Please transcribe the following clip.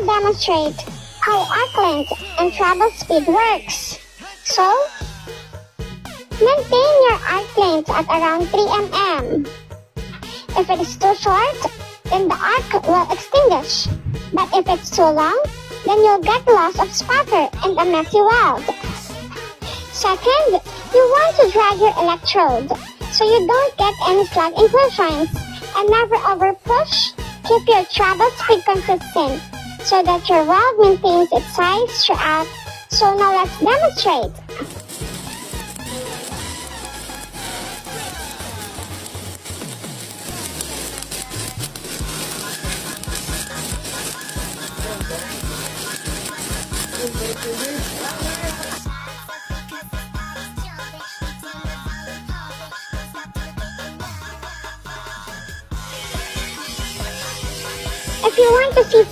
will demonstrate how arc length and travel speed works. So, maintain your arc length at around 3 mm. If it is too short, then the arc will extinguish. But if it's too long, then you'll get loss of sparker and a messy weld. Second, you want to drag your electrode so you don't get any slug inclusions, and never over push. Keep your travel speed consistent so that your weld maintains its size throughout. So now let's demonstrate. If you want to see some